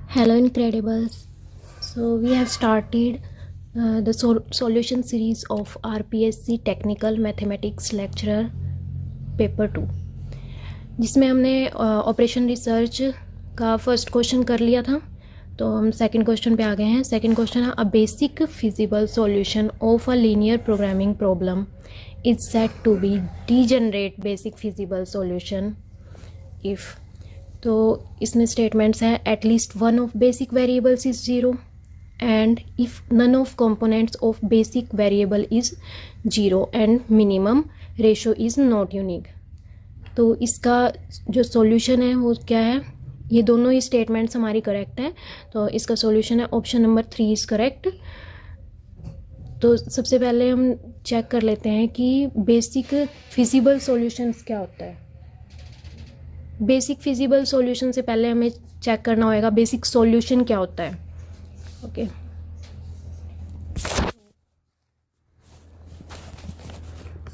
Hello Incredibles. So we have started the solution series of RPSC Technical Mathematics Lecturer Paper 2, जिसमें हमने operation research का first question कर लिया था। तो हम सेकंड क्वेश्चन पे आ गए हैं। सेकंड क्वेश्चन है, a basic feasible solution of a linear programming problem is said to be degenerate basic feasible solution if. तो इसमें स्टेटमेंट्स हैं, at least one of basic variables is zero and if none of components of basic variable is zero and minimum ratio is not unique. तो इसका जो solution है वो क्या है? ये दोनों ही स्टेटमेंट्स हमारी करेक्ट हैं। तो इसका सॉल्यूशन है ऑप्शन नंबर 3 इज़ करेक्ट। तो सबसे पहले हम चेक कर लेते हैं कि बेसिक फिजिबल सॉल्यूशंस क्या होता है। बेसिक फिजिबल सॉल्यूशन से पहले हमें चेक करना होगा बेसिक सॉल्यूशन क्या होता है। Okay,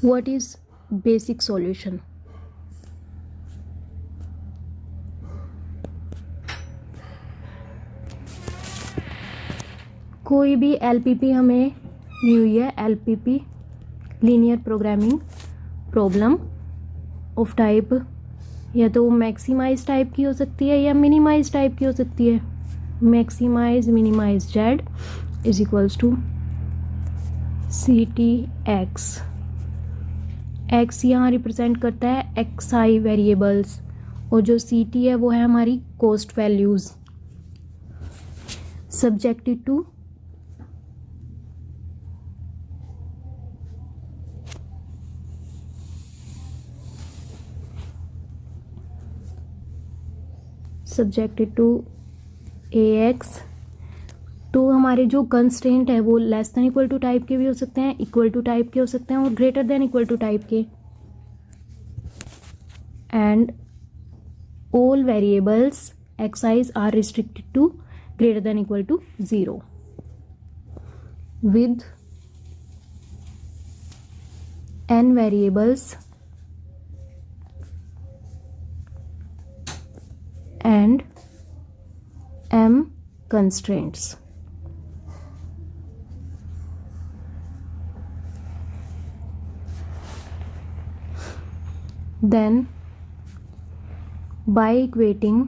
what is basic solution? कोई भी एलपीपी हमें दी हुई है, LPP linear programming problem of type या तो मैक्सिमाइज टाइप की हो सकती है या मिनिमाइज टाइप की हो सकती है। Maximize minimize Z is equals to C T X. X यहाँ रिप्रेजेंट करता है एक्स आई वेरिएबल्स और जो सी टी है वो है हमारी cost values subjected to subjected to A X. तो हमारे जो कंस्ट्रेंट है वो less than equal to type के भी हो सकते हैं, इक्वल टू टाइप के हो सकते हैं और greater than equal to type के। And all variables x i's are restricted to greater than equal to 0 with n वेरिएबल्स and m constraints. Then by equating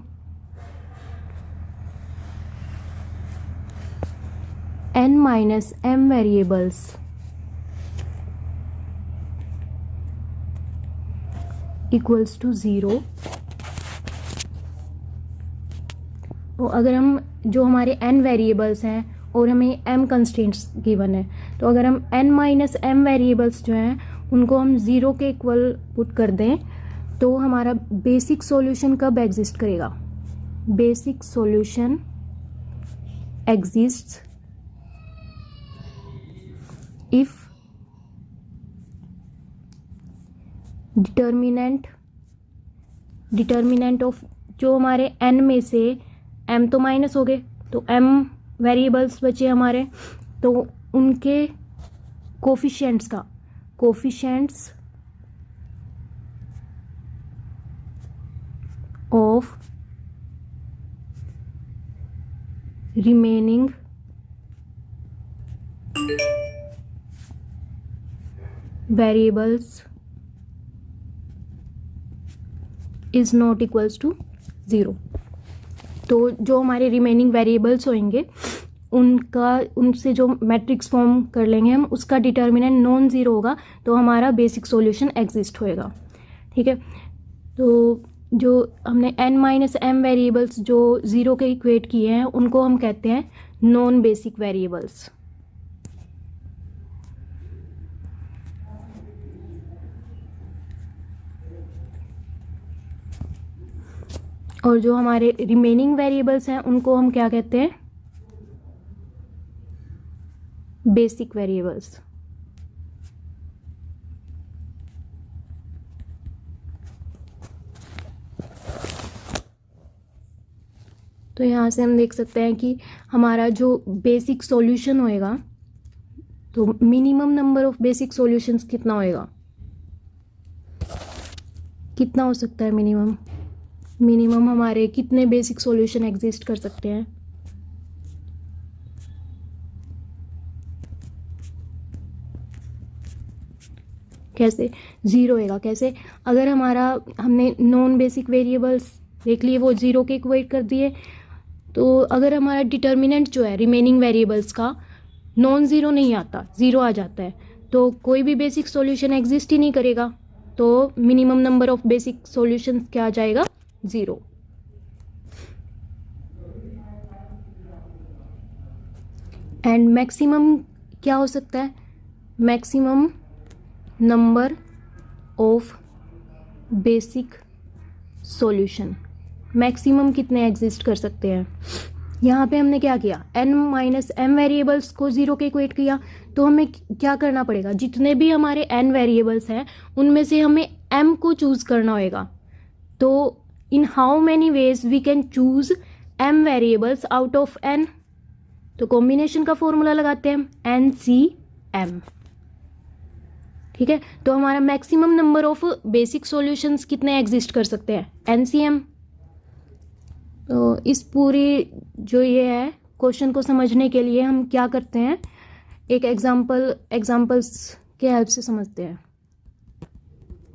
n minus m variables equals to 0, तो अगर हम जो हमारे n variables हैं और हमें m कंस्ट्रेंट्स गिवन है, तो अगर हम n माइनस m वेरिएबल्स जो हैं उनको हम 0 के इक्वल पुट कर दें तो हमारा बेसिक सॉल्यूशन कब एग्जिस्ट करेगा? Basic solution exists if determinant of जो हमारे n में से m तो माइनस हो गए तो m वेरिएबल्स बचे हमारे, तो उनके coefficients of remaining variables is not equals to 0। तो जो हमारे रिमेनिंग वेरिएबल्स होंगे उनसे जो मैट्रिक्स फॉर्म कर लेंगे हम, उसका डिटर्मिनेंट नॉन ज़ीरो होगा तो हमारा बेसिक सॉल्यूशन एग्जिस्ट होएगा। ठीक है, तो जो हमने n माइनस m वेरिएबल्स जो 0 के इक्वेट किए हैं उनको हम कहते हैं नॉन बेसिक वेरिएबल्स। और जो हमारे रिमेनिंग वेरिएबल्स हैं उनको हम क्या कहते हैं? Basic variables. तो यहाँ से हम देख सकते हैं कि हमारा जो बेसिक सॉल्यूशन होएगा, तो minimum number of basic solutions कितना होएगा? कितना हो सकता है मिनिमम? मिनिमम हमारे कितने बेसिक सॉल्यूशन एग्जिस्ट कर सकते हैं? कैसे 0 होएगा, कैसे अगर हमारा हमने नॉन बेसिक वेरिएबल्स देख लिए वो 0 के इक्वेट कर दिए, तो अगर हमारा डिटर्मिनेंट जो है रिमेनिंग वेरिएबल्स का नॉन ज़ीरो नहीं आता, 0 आ जाता है, तो कोई भी बेसिक सॉल्यूशन एग्जिस्ट ही नहीं करेगा। तो minimum number of basic solutions क्या आ जाएगा, 0। एंड मैक्सिमम क्या हो सकता है, maximum number of basic solution, maximum कितने एग्जिस्ट कर सकते हैं। यहाँ पे हमने क्या किया, n माइनस m वेरिएबल्स को 0 के इक्वेट किया, तो हमें क्या करना पड़ेगा, जितने भी हमारे n वेरिएबल्स हैं उनमें से हमें m को चूज करना होगा। तो in how many ways we can choose m variables out of n, तो कॉम्बिनेशन का फॉर्मूला लगाते हैं हम NCM, ठीक है। तो हमारा maximum number of basic solutions कितने एग्जिस्ट कर सकते हैं, NCM। तो इस पूरी जो ये है क्वेश्चन को समझने के लिए हम क्या करते हैं, एक एग्जाम्पल्स के हेल्प से समझते हैं।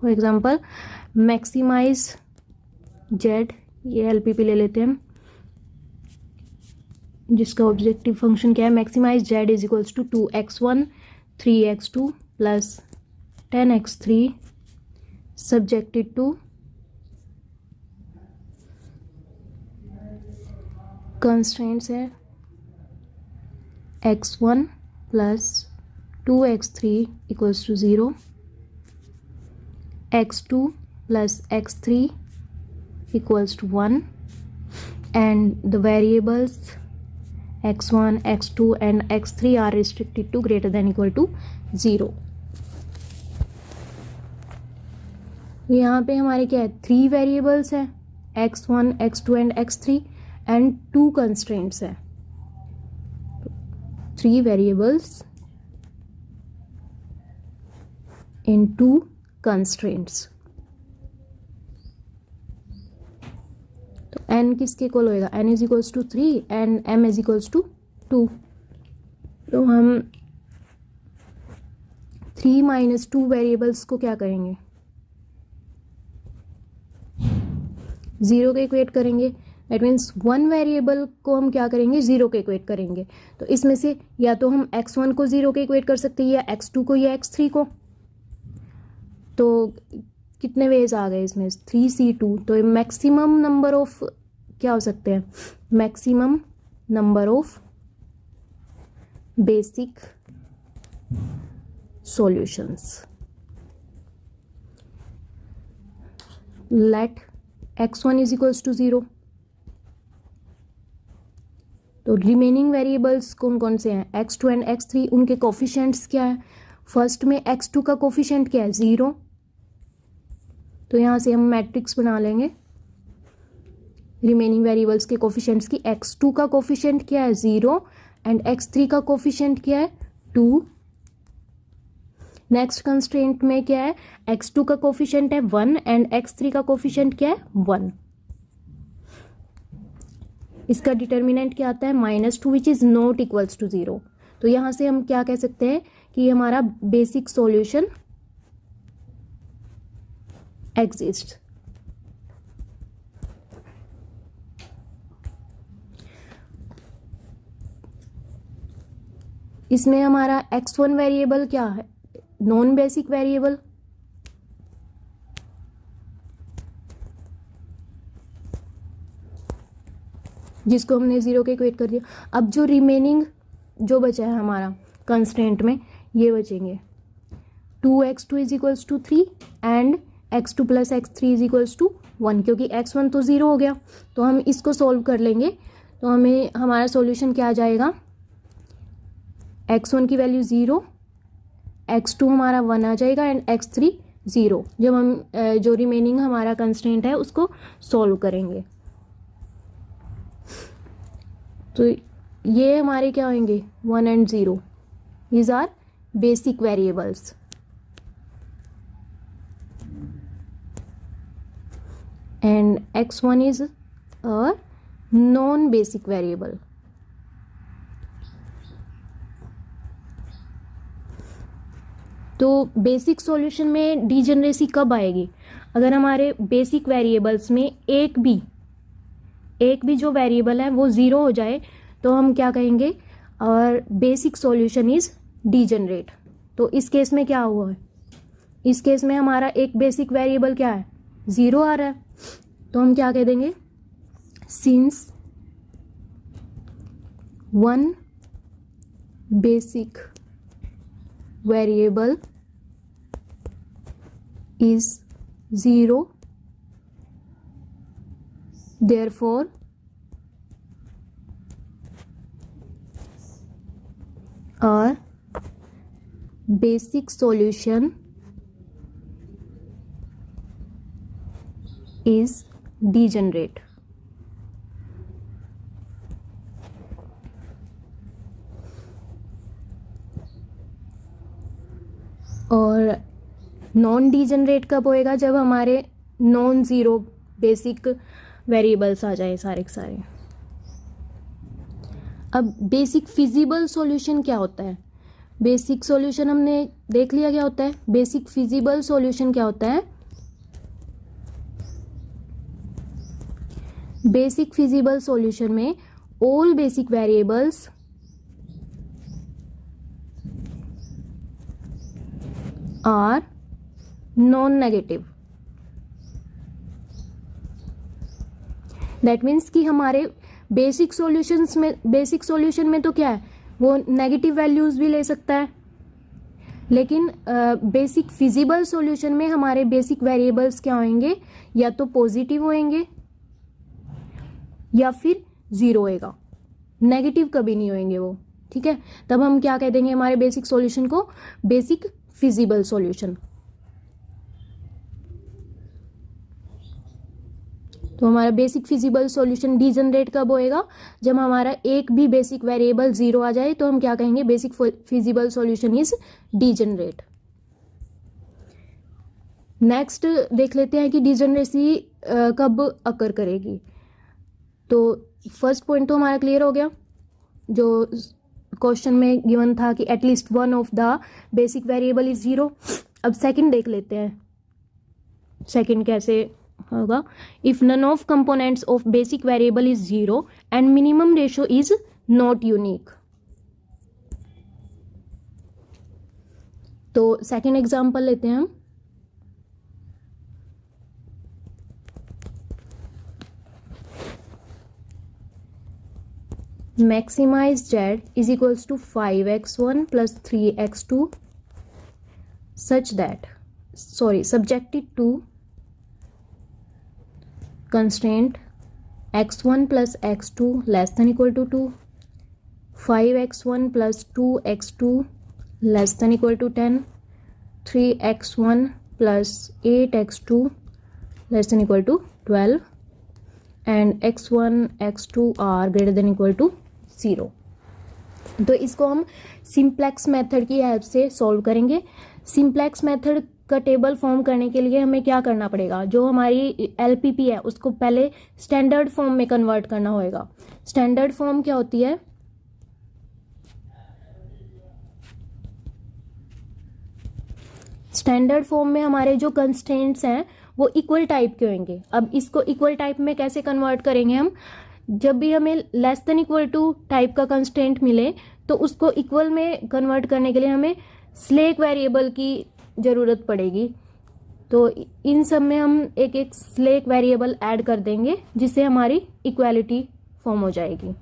फॉर एग्जाम्पल मैक्सिमाइज जेड, ये LPP ले लेते हैं हम, जिसका ऑब्जेक्टिव फंक्शन क्या है, maximize Z is equals to 2x1 3x2 plus 10x3 subjected to constraints है x1 plus 2x3 equals to 0, x2 plus x3 equals to 1, and the variables x1, x2 and x3 are restricted to greater than equal to 0। यहाँ पे हमारे क्या है, 3 variables है, x1, x2 and x3 and 2 constraints है, 3 variables in 2 constraints। तो n किसके equal होएगा, n is equals to 3 and m is equals to 2। तो हम 3 माइनस 2 वेरिएबल्स को क्या करेंगे, 0 के इक्वेट करेंगे। दैट मीन्स 1 वेरिएबल को हम क्या करेंगे, 0 के इक्वेट करेंगे। तो इसमें से या तो हम x1 को 0 के इक्वेट कर सकते हैं, या x2 को, या x3 को। तो कितने वेज आ गए इसमें, 3c2। तो मैक्सिमम नंबर ऑफ क्या हो सकते हैं, maximum number of basic solutions. Let x1 is equals to 0। तो रिमेनिंग वेरिएबल्स कौन कौन से हैं, x2 एंड x3, उनके कोफिशिएंट्स क्या है। फर्स्ट में x2 का कोफिशिएंट क्या है, 0। तो यहाँ से हम मैट्रिक्स बना लेंगे रिमेनिंग वेरिएबल्स के कोफिशिएंट्स की। x2 का कोफिशिएंट क्या है, 0, एंड x3 का कोफिशिएंट क्या है, 2। नेक्स्ट कंस्ट्रेंट में क्या है, x2 का कोफिशिएंट है 1 एंड x3 का कोफिशिएंट क्या है, 1। इसका डिटर्मिनेंट क्या आता है, -2 which is not equals to 0। तो यहां से हम क्या कह सकते हैं कि हमारा बेसिक सॉल्यूशन एग्जिस्ट। इसमें हमारा x1 वेरिएबल क्या है, नॉन बेसिक वेरिएबल, जिसको हमने 0 के इक्वेट कर दिया। अब जो रिमेनिंग जो बचा है हमारा कंस्ट्रेंट में, ये बचेंगे 2x2 is equals to 3 and x2 plus x3 is equals to 1, क्योंकि x1 तो 0 हो गया। तो हम इसको सॉल्व कर लेंगे, तो हमें हमारा सॉल्यूशन क्या आ जाएगा, x1 की वैल्यू 0, x2 हमारा 1 आ जाएगा एंड x3 0। जब हम जो रिमेनिंग हमारा कंस्ट्रेंट है उसको सॉल्व करेंगे, तो ये हमारे क्या होंगे, 1 and 0। These are basic variables. And x1 is a non basic variable. तो बेसिक सॉल्यूशन में डीजेनरेसी कब आएगी? अगर हमारे बेसिक वेरिएबल्स में एक भी जो वेरिएबल है वो ज़ीरो हो जाए तो हम क्या कहेंगे? और बेसिक सॉल्यूशन इज डीजेनरेट। तो इस केस में क्या हुआ है? इस केस में हमारा एक बेसिक वेरिएबल क्या है? ज़ीरो आ रहा है, तो हम क्या कह देंगे? Since one basic variable is 0, therefore our basic solution is degenerate. और नॉन डीजनरेट कब होएगा? जब हमारे नॉन ज़ीरो बेसिक वेरिएबल्स आ जाए सारे के सारे। अब बेसिक फिजिबल सॉल्यूशन क्या होता है? बेसिक सॉल्यूशन हमने देख लिया क्या होता है। बेसिक फिजिबल सॉल्यूशन क्या होता है? बेसिक फिजिबल सॉल्यूशन में all basic variables are non negative. That means कि हमारे बेसिक सॉल्यूशन में तो क्या है, वो नेगेटिव वैल्यूज भी ले सकता है, लेकिन बेसिक फिजिबल सॉल्यूशन में हमारे बेसिक वेरिएबल्स क्या होंगे? या तो पॉजिटिव होंगे या फिर जीरो होएगा, नेगेटिव कभी नहीं होंगे वो। ठीक है, तब हम क्या कह देंगे हमारे बेसिक सॉल्यूशन को? Basic feasible solution. तो हमारा बेसिक फिजिबल सॉल्यूशन डीजनरेट कब होएगा? जब हमारा एक भी बेसिक वेरिएबल ज़ीरो आ जाए तो हम क्या कहेंगे? Basic feasible solution is degenerate. Next देख लेते हैं कि डीजनरेसी कब अकर करेगी। तो फर्स्ट पॉइंट तो हमारा क्लियर हो गया, जो क्वेश्चन में गिवन था कि at least one of the basic variable is zero. अब सेकंड देख लेते हैं, सेकंड कैसे होगा? If none of components of basic variable is zero and minimum ratio is not unique. तो सेकंड एग्जांपल लेते हैं हम। Maximize z is equals to 5x1 plus 3x2 such that subjected to constraint x1 plus x2 less than equal to 2, 5x1 plus 2x2 less than equal to 10, 3x1 plus 8x2 less than equal to 12 and x1 x2 are greater than equal to 0। तो इसको हम simplex method की help से solve करेंगे। Simplex method का table form करने के लिए हमें क्या करना पड़ेगा? जो हमारी एलपीपी है उसको पहले स्टैंडर्ड फॉर्म में कन्वर्ट करना होगा। स्टैंडर्ड फॉर्म क्या होती है? स्टैंडर्ड फॉर्म में हमारे जो कंस्ट्रेंट्स हैं वो इक्वल टाइप के होंगे। अब इसको इक्वल टाइप में कैसे कन्वर्ट करेंगे हम? जब भी हमें less than equal to type का कंस्ट्रेंट मिले तो उसको इक्वल में कन्वर्ट करने के लिए हमें स्लेक वेरिएबल की ज़रूरत पड़ेगी। तो इन सब में हम एक एक स्लेक वेरिएबल ऐड कर देंगे जिससे हमारी इक्वालिटी फॉर्म हो जाएगी।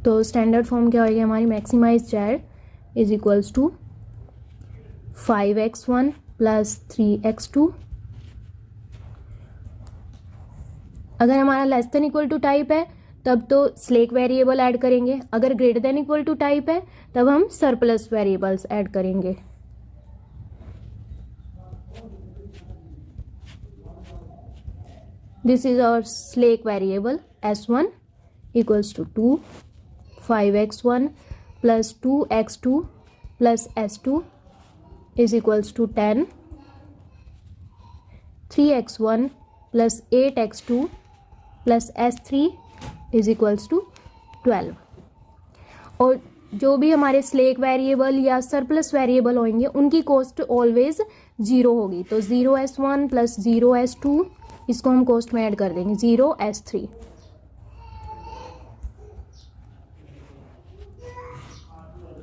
तो स्टैंडर्ड फॉर्म क्या होगी हमारी? Maximise z is equals to 5x1 plus 3x2। अगर हमारा less than equal to type है तब तो स्लेक वेरिएबल ऐड करेंगे, अगर greater than equal to type है तब हम सरप्लस वेरिएबल्स ऐड करेंगे। This is our slack variable s1 equals to 2, 5x1 plus 2x2 plus s2 is equals to 10, 3x1 plus 8x2 plus s3 is equals to 12। और जो भी हमारे slack variable या surplus variable होंगे उनकी cost always 0 होगी। तो 0s1 प्लस 0s2 इसको हम कॉस्ट में ऐड कर देंगे 0s3।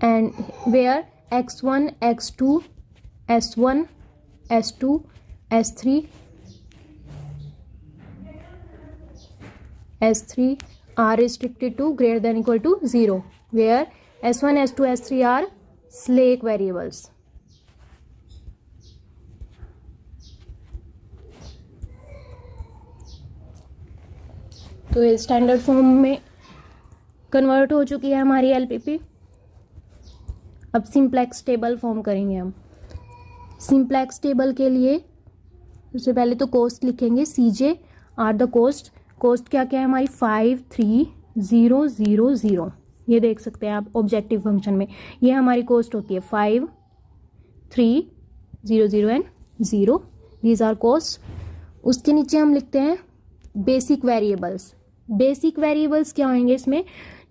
And where x1 x2 s1 s2 s3 s3 are restricted to greater than equal to 0, where s1 s2 s3 are slack variables. तो ये स्टैंडर्ड फॉर्म में कन्वर्ट हो चुकी है हमारी एलपीपी। अब सिंप्लेक्स टेबल फॉर्म करेंगे हम। सिंप्लेक्स टेबल के लिए सबसे पहले तो कॉस्ट लिखेंगे, सीजे आर द कॉस्ट। कॉस्ट क्या क्या है हमारी 5 3 0 0 0। ये देख सकते हैं आप ऑब्जेक्टिव फंक्शन में, ये हमारी कॉस्ट होती है 5 3 0 0 एंड 0। These are cost. उसके नीचे हम लिखते हैं बेसिक वेरिएबल्स। बेसिक वेरिएबल्स क्या होंगे इसमें,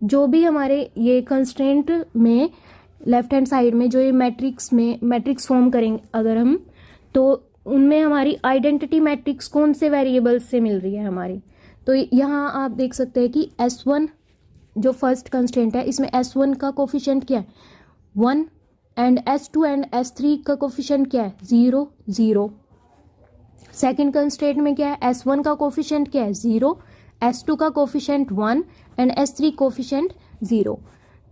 जो भी हमारे ये कंस्ट्रेंट में लेफ्ट हैंड साइड में जो ये मैट्रिक्स फॉर्म करेंगे अगर हम, तो उनमें हमारी आइडेंटिटी मैट्रिक्स कौन से वेरिएबल्स से मिल रही है हमारी। तो यहाँ आप देख सकते हैं कि S1 जो फर्स्ट कंस्ट्रेंट है इसमें S1 का कोफिशिएंट क्या है 1 एंड S2 एंड S3 का कोफिशिएंट क्या है 0 0। सेकंड कंस्ट्रेंट में क्या है S1 का कोफिशिएंट क्या है 0, S2 का coefficient 1 and S3 coefficient 0।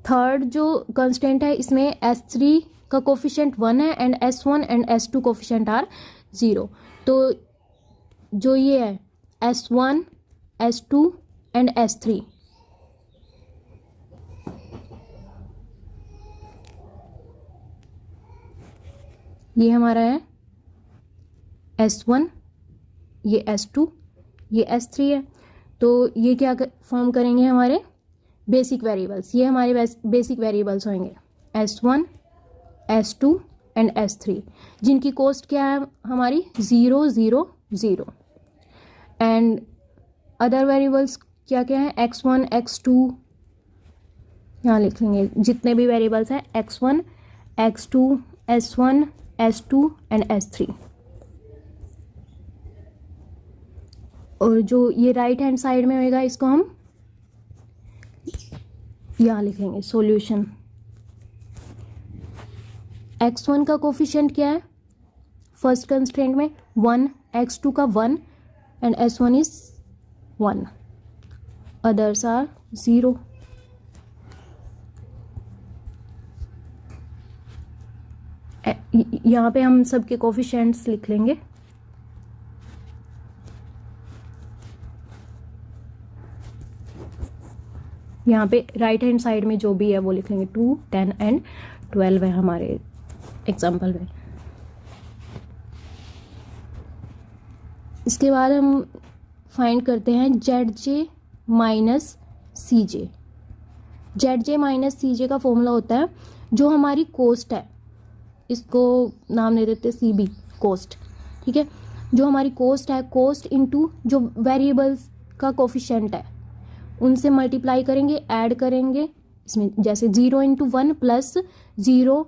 Third जो कंस्टेंट है इसमें S3 का कोफिशिएंट 1 है and S1 and S2 coefficient are 0। तो जो ये है S1 S2 एंड S3, ये हमारा है S1, ये S2, ये S3 है। तो ये क्या फॉर्म करेंगे हमारे बेसिक वेरिएबल्स। ये हमारे बेसिक वेरिएबल्स होंगे S1 S2 एंड S3, जिनकी कॉस्ट क्या है हमारी 0 0 0। एंड अदर वेरिएबल्स क्या क्या है x1 x2, यहाँ लिख लेंगे जितने भी वेरिएबल्स हैं x1 x2 s1 s2 and s3। और जो ये राइट हैंड साइड में होएगा इसको हम यहाँ लिखेंगे सॉल्यूशन। x1 का कोफिशिएंट क्या है फर्स्ट कंस्ट्रेंट में 1, x2 का 1 and s1 is 1, others are 0। यहाँ पे हम सबके कोफिशिएंट्स लिख लेंगे। यहाँ पे राइट हैंड साइड में जो भी है वो लिख लेंगे 2 10 एंड 12 है हमारे एग्जाम्पल में। इसके बाद हम फाइंड करते हैं ZJ minus CJ। ZJ minus CJ का फॉर्मूला होता है जो हमारी कॉस्ट है, इसको नाम दे देते CB कॉस्ट, ठीक है। जो हमारी कॉस्ट है, कॉस्ट इनटू जो वेरिएबल्स का कोफिशिएंट है उनसे मल्टीप्लाई करेंगे, ऐड करेंगे इसमें, जैसे 0 into 1 plus 0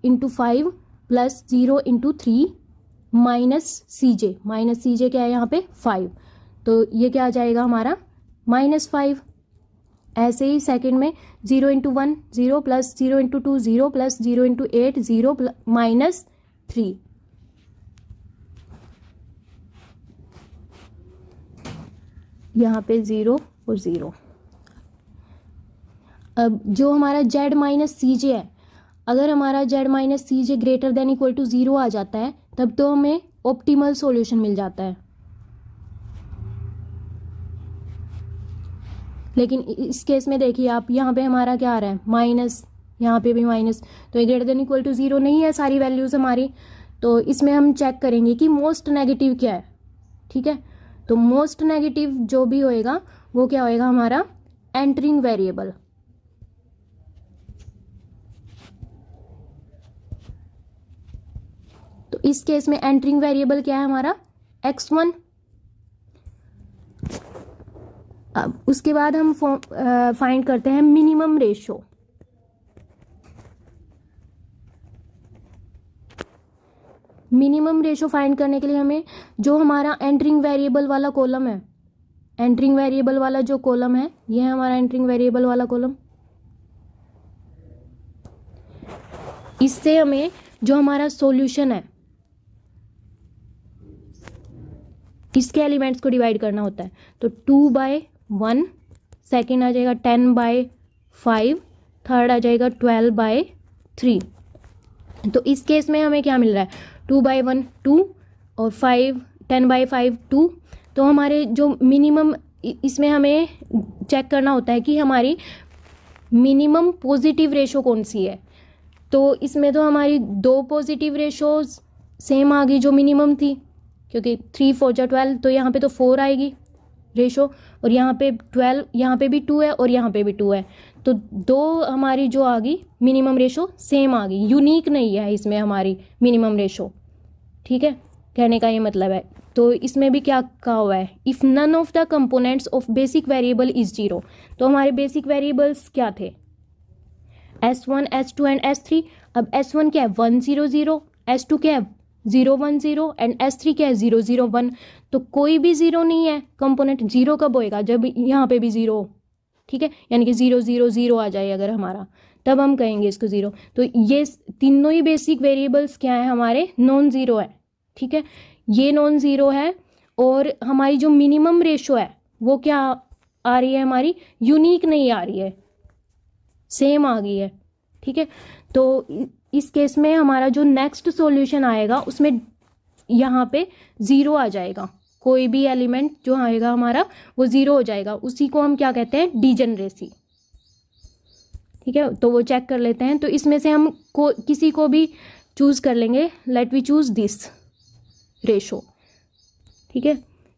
into 5 plus 0 into 3 minus CJ। Minus CJ क्या है यहाँ पे 5, तो ये क्या आ जाएगा हमारा -5। ऐसे ही सेकंड में 0 into 1 0 plus 0 into 2 0 plus 0 into 8 0 minus 3। यहाँ पे 0 और 0। अब जो हमारा Z माइनस CJ है, अगर हमारा Z minus CJ greater than equal to 0 आ जाता है तब तो हमें ऑप्टिमल सॉल्यूशन मिल जाता है। लेकिन इस केस में देखिए आप, यहाँ पे हमारा क्या आ रहा है माइनस, यहाँ पे भी माइनस, तो ये ग्रेटर देन इक्वल टू 0 नहीं है सारी वैल्यूज हमारी। तो इसमें हम चेक करेंगे कि मोस्ट नेगेटिव क्या है, ठीक है। तो मोस्ट नेगेटिव जो भी होएगा वो क्या होएगा हमारा एंटरिंग वेरिएबल। तो इस केस में एंटरिंग वेरिएबल क्या है हमारा x1। अब उसके बाद हम फाइंड करते हैं minimum ratio. Minimum ratio find करने के लिए हमें जो हमारा एंटरिंग वेरिएबल वाला कॉलम है, एंटरिंग वेरिएबल वाला जो कॉलम है, ये है हमारा एंटरिंग वेरिएबल वाला कॉलम, इससे हमें जो हमारा सॉल्यूशन है इसके एलिमेंट्स को डिवाइड करना होता है। तो 2/1, सेकेंड आ जाएगा 10/5, थर्ड आ जाएगा 12/3। तो इस केस में हमें क्या मिल रहा है, 2/1 2 और 10/5 2। तो हमारे जो मिनिमम, इसमें हमें चेक करना होता है कि हमारी मिनिमम पॉजिटिव रेशो कौन सी है। तो इसमें तो हमारी 2 पॉजिटिव रेशोज सेम आ गई जो मिनिमम थी, क्योंकि 3 4 जा 12, तो यहाँ पे तो 4 आएगी रेशो, और यहाँ पे 12, यहाँ पे भी 2 है और यहाँ पे भी 2 है। तो 2 हमारी जो आ गई मिनिमम रेशो सेम आ गई, यूनिक नहीं है इसमें हमारी मिनिमम रेशो। ठीक है, कहने का ये मतलब है। तो इसमें भी क्या कहा हुआ है, if none of the components of basic variable is 0। तो हमारे बेसिक वेरिएबल्स क्या थे, S1 S2 एंड S3। अब S1 क्या है 1 0 0, S2 क्या है 0 1 0 एंड S3 क्या है 0 0 1। तो कोई भी 0 नहीं है, कंपोनेंट 0 कब होएगा, जब यहाँ पे भी 0 हो। ठीक है, यानी कि 0 0 0 आ जाए अगर हमारा, तब हम कहेंगे इसको 0। तो ये तीनों ही बेसिक वेरिएबल्स क्या है हमारे, नॉन ज़ीरो है। ठीक है, ये नॉन ज़ीरो है, और हमारी जो मिनिमम रेशो है वो क्या आ रही है, हमारी यूनिक नहीं आ रही है, सेम आ गई है। ठीक है, तो इस केस में हमारा जो नेक्स्ट सॉल्यूशन आएगा उसमें यहाँ पे 0 आ जाएगा, कोई भी एलिमेंट जो आएगा हमारा वो 0 हो जाएगा। उसी को हम क्या कहते हैं, डीजेनरेसी। ठीक है, तो वो चेक कर लेते हैं। तो इसमें से हम किसी को भी चूज कर लेंगे, let we choose this ratio. ठीक है,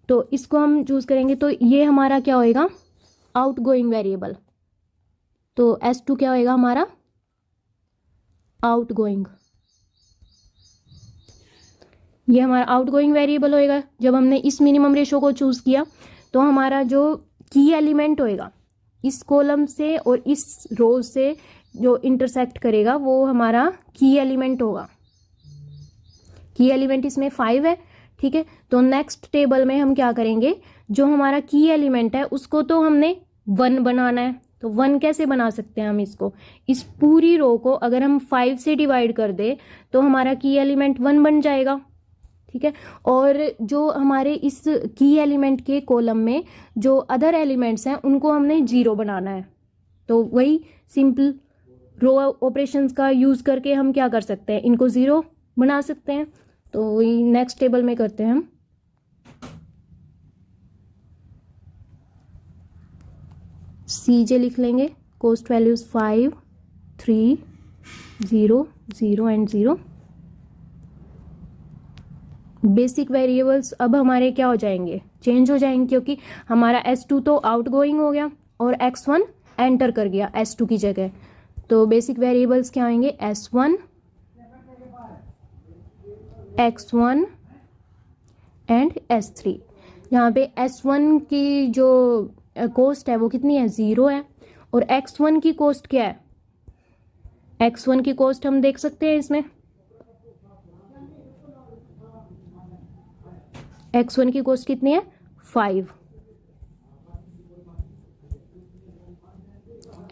तो इसको हम चूज करेंगे, तो ये हमारा क्या होएगा, आउट गोइंग वेरिएबल। तो S2 क्या होएगा हमारा, आउट गोइंग, ये हमारा आउट गोइंग वेरिएबल होएगा। जब हमने इस मिनिमम रेशो को चूज किया तो हमारा जो की एलिमेंट होएगा इस कॉलम से और इस रो से जो इंटरसेक्ट करेगा वो हमारा की एलिमेंट होगा। की एलिमेंट इसमें 5 है। ठीक है, तो नेक्स्ट टेबल में हम क्या करेंगे, जो हमारा की एलिमेंट है उसको तो हमने 1 बनाना है। तो 1 कैसे बना सकते हैं हम इसको, इस पूरी रो को अगर हम 5 से डिवाइड कर दे तो हमारा की एलिमेंट 1 बन जाएगा। ठीक है, और जो हमारे इस की एलिमेंट के कॉलम में जो अदर एलिमेंट्स हैं उनको हमने 0 बनाना है। तो वही सिंपल रो ऑपरेशंस का यूज़ करके हम क्या कर सकते हैं, इनको 0 बना सकते हैं। तो वही नेक्स्ट टेबल में करते हैं हम। CJ लिख लेंगे, cost values 5 3 0 0 and 0। Basic variables अब हमारे क्या हो जाएंगे, चेंज हो जाएंगे, क्योंकि हमारा S2 तो आउट गोइंग हो गया और X1 एंटर कर गया S2 की जगह। तो बेसिक वेरिएबल्स क्या आएंगे, S1 X1 एंड S3। यहाँ पे S1 की जो कॉस्ट है वो कितनी है, 0 है, और X1 की कॉस्ट क्या है, X1 की कॉस्ट हम देख सकते हैं इसमें, X1 की कॉस्ट कितनी है 5,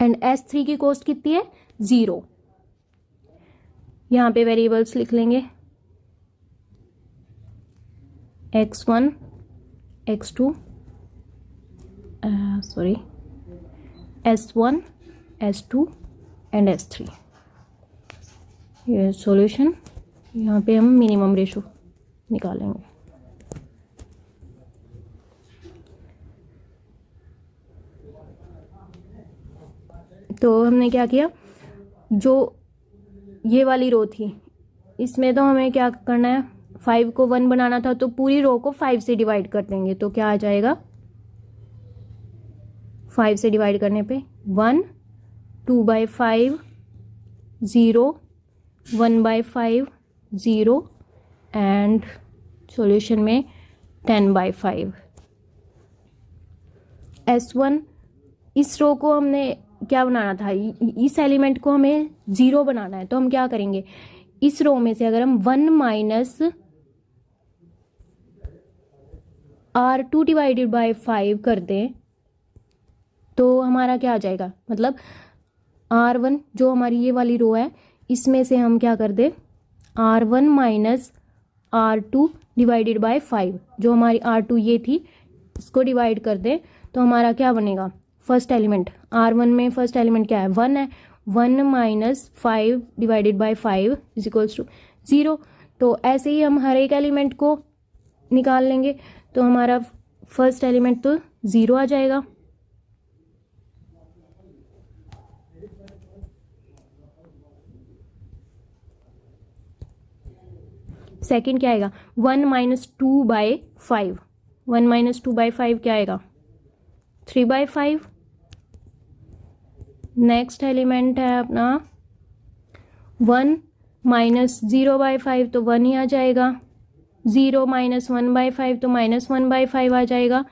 एंड S3 की कॉस्ट कितनी है 0। यहाँ पे वेरिएबल्स लिख लेंगे, X1 X2 S1 S2 and S3। ये सॉल्यूशन, यहाँ पे हम मिनिमम रेशो निकालेंगे। तो हमने क्या किया, जो ये वाली रो थी इसमें तो हमें क्या करना है, 5 को 1 बनाना था, तो पूरी रो को 5 से डिवाइड कर देंगे। तो क्या आ जाएगा, 5 से डिवाइड करने पे 1 2/5 0 1/5 0 एंड सॉल्यूशन में 10/5। S1 इस रो को हमने क्या बनाना था, इस एलिमेंट को हमें 0 बनाना है। तो हम क्या करेंगे, इस रो में से अगर हम 1 - R2 डिवाइडेड बाय 5 कर दें तो हमारा क्या आ जाएगा, मतलब R1 जो हमारी ये वाली रो है इसमें से हम क्या कर दें, R1 minus R2 divided by 5, जो हमारी R2 ये थी इसको डिवाइड कर दें तो हमारा क्या बनेगा, फर्स्ट एलिमेंट R1 में फर्स्ट एलिमेंट क्या है, 1 है, 1 minus 5 divided by 5 is equals to 0। तो ऐसे ही हम हर एक एलिमेंट को निकाल लेंगे तो हमारा फर्स्ट एलिमेंट तो 0 आ जाएगा। सेकंड क्या आएगा, 1 माइनस 2 बाय 5, 1 माइनस 2 बाय 5 क्या आएगा, 3 बाय 5। नेक्स्ट एलिमेंट है अपना 1 माइनस 0 बाय 5 तो 1 ही आ जाएगा, 0 माइनस 1 बाय 5 तो माइनस 1 बाय 5 आ जाएगा।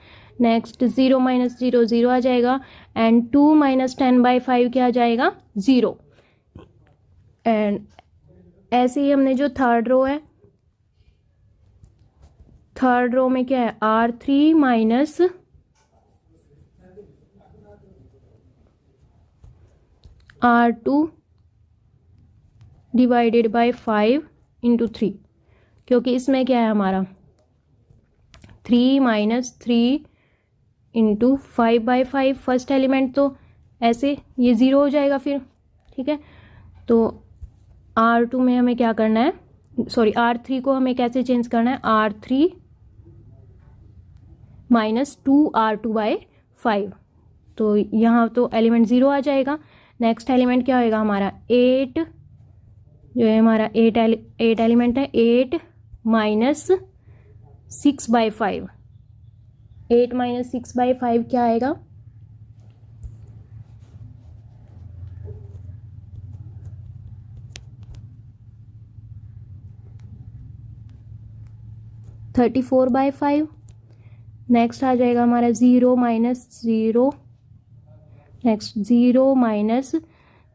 नेक्स्ट 0 माइनस 0 0 आ जाएगा एंड 2 माइनस 10 बाय 5 क्या आ जाएगा, 0। एंड ऐसे ही हमने जो थर्ड रो है, थर्ड रो में क्या है, R3 minus R2 divided by 5 into 3, क्योंकि इसमें क्या है हमारा 3 minus 3 into 5 by 5 first element, तो ऐसे ये 0 हो जाएगा फिर, ठीक है। तो R2 में हमें क्या करना है, सॉरी R3 को हमें कैसे चेंज करना है, R3 माइनस 2R2 बाय 5, तो यहाँ तो एलिमेंट 0 आ जाएगा। नेक्स्ट एलिमेंट क्या होएगा हमारा 8, जो है हमारा 8 एलिमेंट है, 8 माइनस 6 बाय 5, 8 माइनस 6 बाय 5 क्या आएगा, 34 बाय 5। नेक्स्ट आ जाएगा हमारा 0 माइनस 0, नेक्स्ट 0 माइनस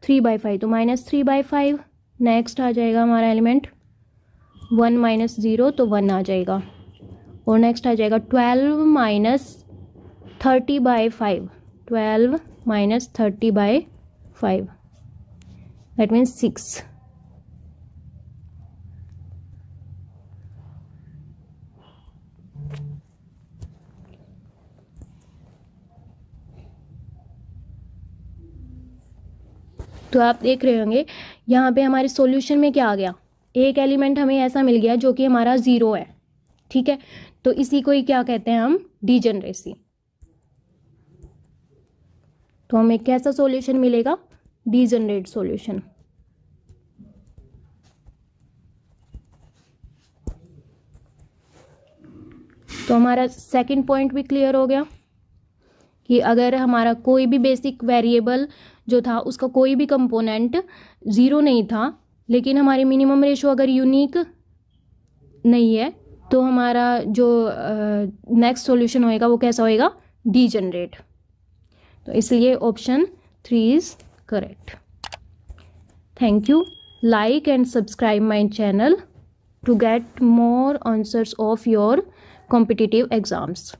3 बाय 5 तो माइनस 3 बाय 5। नेक्स्ट आ जाएगा हमारा एलिमेंट 1 माइनस 0 तो 1 आ जाएगा। और नेक्स्ट आ जाएगा 12 minus 30 by 5, 12 minus 30 by 5 that means 6। तो आप देख रहे होंगे यहाँ पे हमारे सॉल्यूशन में क्या आ गया, एक एलिमेंट हमें ऐसा मिल गया जो कि हमारा 0 है, ठीक है। तो इसी को ही क्या कहते हैं हम, डीजेनरेसी। तो हमें कैसा सॉल्यूशन मिलेगा, डीजेनरेट सॉल्यूशन। तो हमारा सेकंड पॉइंट भी क्लियर हो गया कि अगर हमारा कोई भी बेसिक वेरिएबल जो था उसका कोई भी कंपोनेंट 0 नहीं था, लेकिन हमारी मिनिमम रेशो अगर यूनिक नहीं है तो हमारा जो नेक्स्ट सॉल्यूशन होएगा वो कैसा होएगा, डीजेनरेट। तो इसलिए option 3 is correct. Thank you. Like and subscribe my channel to get more answers of your competitive exams.